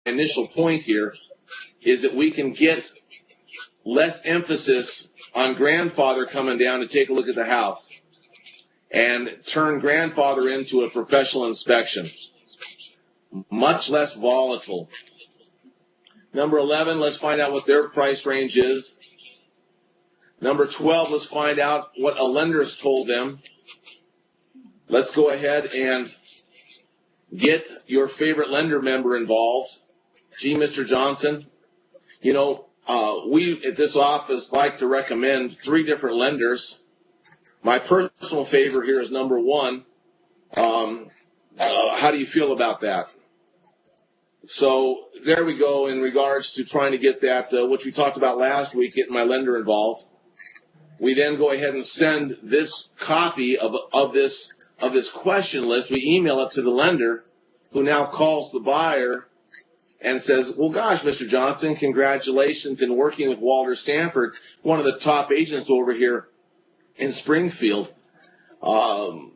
initial point here is that we can get less emphasis on grandfather coming down to take a look at the house and turn grandfather into a professional inspection. Much less volatile. Number 11, let's find out what their price range is. Number 12, let's find out what a lender has told them. Let's go ahead and get your favorite lender member involved. Gee, Mr. Johnson, you know, we at this office like to recommend 3 different lenders. My personal favorite here is number 1. How do you feel about that? So there we go in regards to trying to get that, which we talked about last week, getting my lender involved. We then go ahead and send this copy of this question list. We email it to the lender, who now calls the buyer and says, well, gosh, Mr. Johnson, congratulations in working with Walter Sanford, one of the top agents over here in Springfield.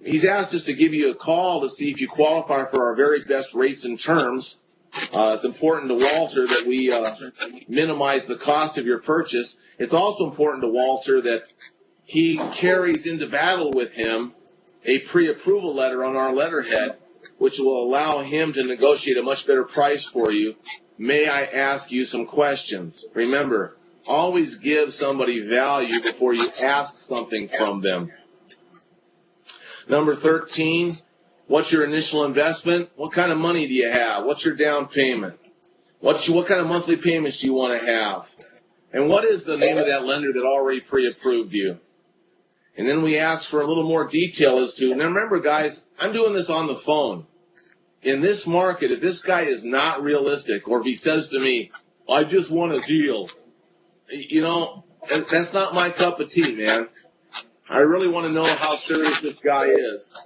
He's asked us to give you a call to see if you qualify for our very best rates and terms. It's important to Walter that we minimize the cost of your purchase. It's also important to Walter that he carries into battle with him a pre-approval letter on our letterhead, which will allow him to negotiate a much better price for you. May I ask you some questions? Remember, always give somebody value before you ask something from them. Number 13, what's your initial investment? What kind of money do you have? What's your down payment? What kind of monthly payments do you want to have? And what is the name of that lender that already pre-approved you? And then we ask for a little more detail as to, now remember guys, I'm doing this on the phone. In this market, if this guy is not realistic, or if he says to me, I just want a deal, you know, that's not my cup of tea, man. I really want to know how serious this guy is.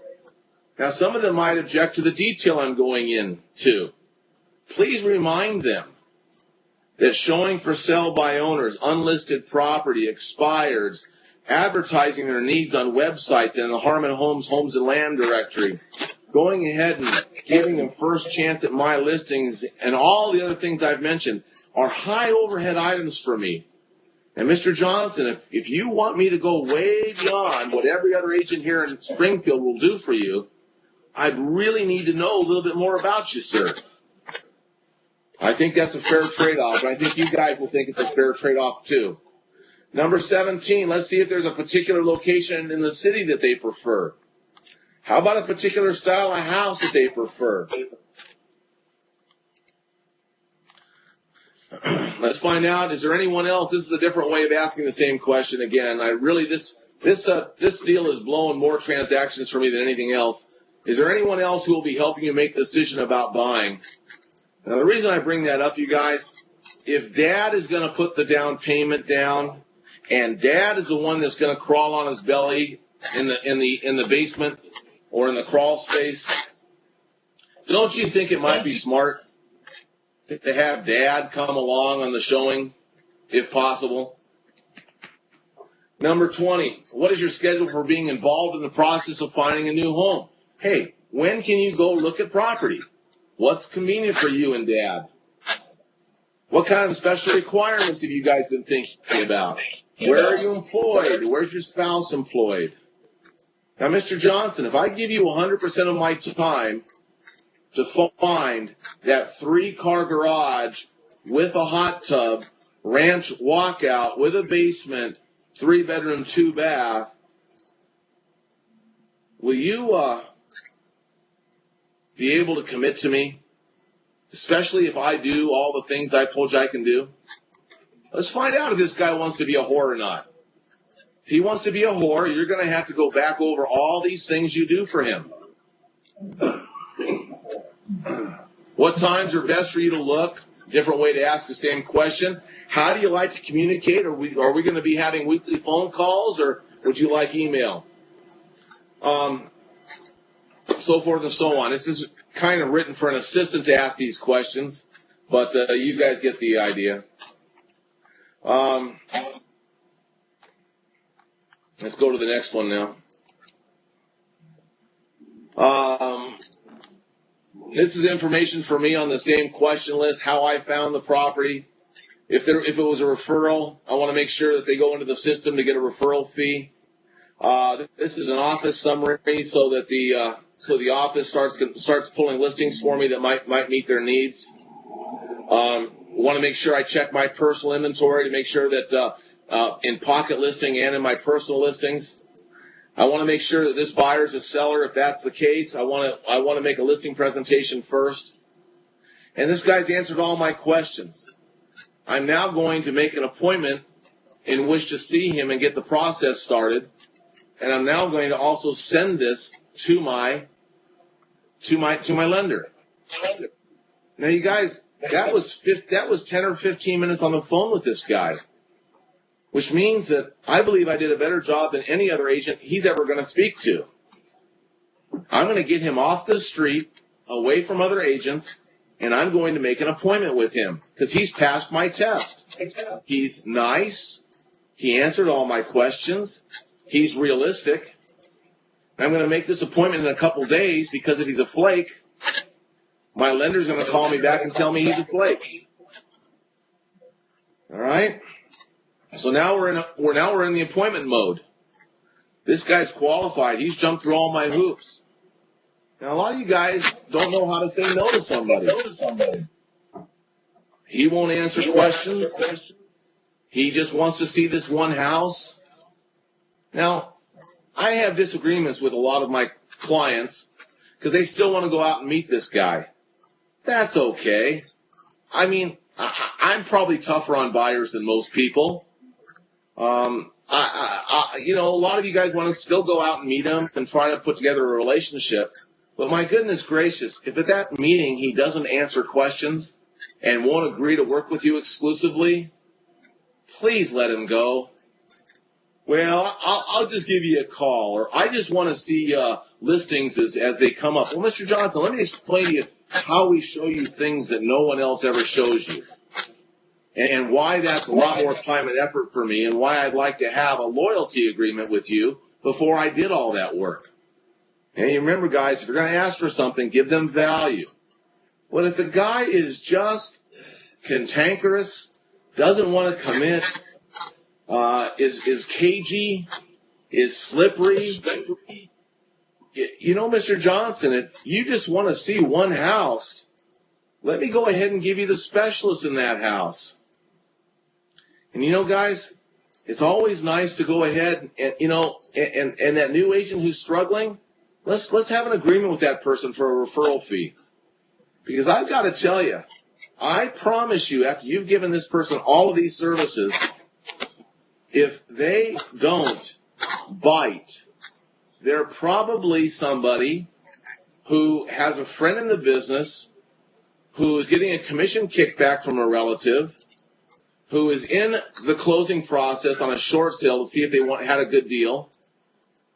Now, some of them might object to the detail I'm going into. Please remind them that showing for sale by owners, unlisted property, expireds, advertising their needs on websites and the Harmon Homes Homes and Land Directory, going ahead and giving them first chance at my listings and all the other things I've mentioned are high overhead items for me. And Mr. Johnson, if you want me to go way beyond what every other agent here in Springfield will do for you, I'd really need to know a little bit more about you, sir. I think that's a fair trade-off, and I think you guys will think it's a fair trade-off too. Number 17, let's see if there's a particular location in the city that they prefer. How about a particular style of house that they prefer? Let's find out, is there anyone else? This is a different way of asking the same question again. This deal is blowing more transactions for me than anything else. Is there anyone else who will be helping you make the decision about buying? Now, the reason I bring that up, you guys, if Dad is going to put the down payment down, and Dad is the one that's going to crawl on his belly in the basement or in the crawl space, don't you think it might be smart to have Dad come along on the showing, if possible? Number 20, what is your schedule for being involved in the process of finding a new home? Hey, when can you go look at property? What's convenient for you and Dad? What kind of special requirements have you guys been thinking about? Where are you employed? Where's your spouse employed? Now, Mr. Johnson, if I give you 100% of my time to find that 3-car garage with a hot tub, ranch walkout with a basement, 3-bedroom, 2-bath, will you be able to commit to me? Especially if I do all the things I told you I can do? Let's find out if this guy wants to be a whore or not. If he wants to be a whore, you're going to have to go back over all these things you do for him. What times are best for you to look? Different way to ask the same question. How do you like to communicate? Are we going to be having weekly phone calls, or would you like email? So forth and so on. This is kind of written for an assistant to ask these questions, but you guys get the idea. Let's go to the next one now. This is information for me on the same question list, how I found the property. If it was a referral, I want to make sure that they go into the system to get a referral fee. This is an office summary so that the office starts pulling listings for me that might meet their needs. Want to make sure I check my personal inventory to make sure that in pocket listing and in my personal listings, I want to make sure that this buyer's a seller. If that's the case, I want to make a listing presentation first. And this guy's answered all my questions. I'm now going to make an appointment in which to see him and get the process started. And I'm now going to also send this to my lender. Now, you guys, that was 10 or 15 minutes on the phone with this guy, which means that I believe I did a better job than any other agent he's ever going to speak to. I'm going to get him off the street, away from other agents, and I'm going to make an appointment with him because he's passed my test. He's nice. He answered all my questions. He's realistic. I'm going to make this appointment in a couple days because if he's a flake, my lender's going to call me back and tell me he's a flake. All right? So now we're in the appointment mode. This guy's qualified. He's jumped through all my hoops. Now, a lot of you guys don't know how to say no to somebody. He won't answer questions. He just wants to see this one house. Now, I have disagreements with a lot of my clients because they still want to go out and meet this guy. That's okay. I mean, I'm probably tougher on buyers than most people. You know, a lot of you guys want to still go out and meet him and try to put together a relationship. But my goodness gracious, if at that meeting he doesn't answer questions and won't agree to work with you exclusively, please let him go. Well, I'll just give you a call, or I just want to see listings as they come up. Well, Mr. Johnson, let me explain to you how we show you things that no one else ever shows you, and why that's a lot more time and effort for me, and why I'd like to have a loyalty agreement with you before I did all that work. And you remember, guys, if you're going to ask for something, give them value. But if the guy is just cantankerous, doesn't want to commit, is cagey, is slippery, you know, Mr. Johnson, if you just want to see one house, let me go ahead and give you the specialist in that house. And you know, guys, it's always nice to go ahead and, you know, and that new agent who's struggling, let's have an agreement with that person for a referral fee. Because I've got to tell you, I promise you, after you've given this person all of these services, if they don't bite, they're probably somebody who has a friend in the business, who is getting a commission kickback from a relative, who is in the closing process on a short sale to see if they had a good deal,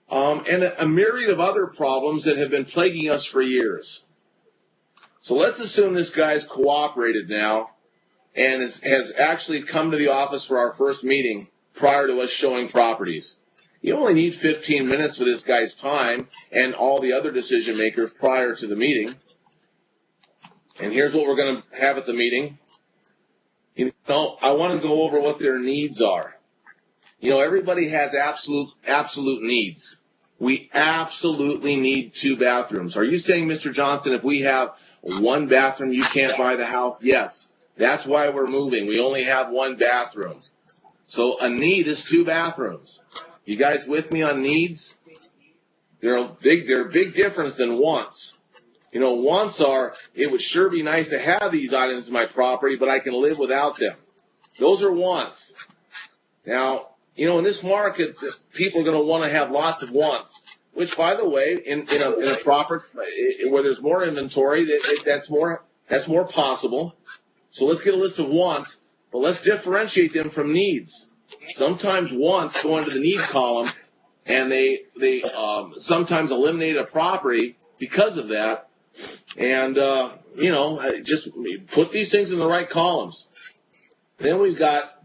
and a myriad of other problems that have been plaguing us for years. So let's assume this guy's cooperated now and has actually come to the office for our first meeting prior to us showing properties. You only need 15 minutes for this guy's time and all the other decision makers prior to the meeting. And here's what we're going to have at the meeting. You know, I want to go over what their needs are. You know, everybody has absolute needs. We absolutely need 2 bathrooms. Are you saying, Mr. Johnson, if we have 1 bathroom, you can't buy the house? Yes. That's why we're moving. We only have 1 bathroom. So a need is 2 bathrooms. You guys with me on needs? They're a big difference than wants. You know, wants are, it would sure be nice to have these items in my property, but I can live without them. Those are wants. Now, you know, in this market, people are going to want to have lots of wants, which, by the way, in a proper, where there's more inventory, that's more possible. So let's get a list of wants, but let's differentiate them from needs. Sometimes wants go into the needs column, and they sometimes eliminate a property because of that. And, you know, just put these things in the right columns. Then we've got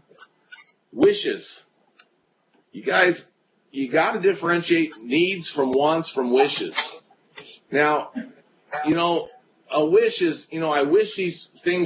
wishes. You guys, you got to differentiate needs from wants from wishes. Now, you know, a wish is, I wish these things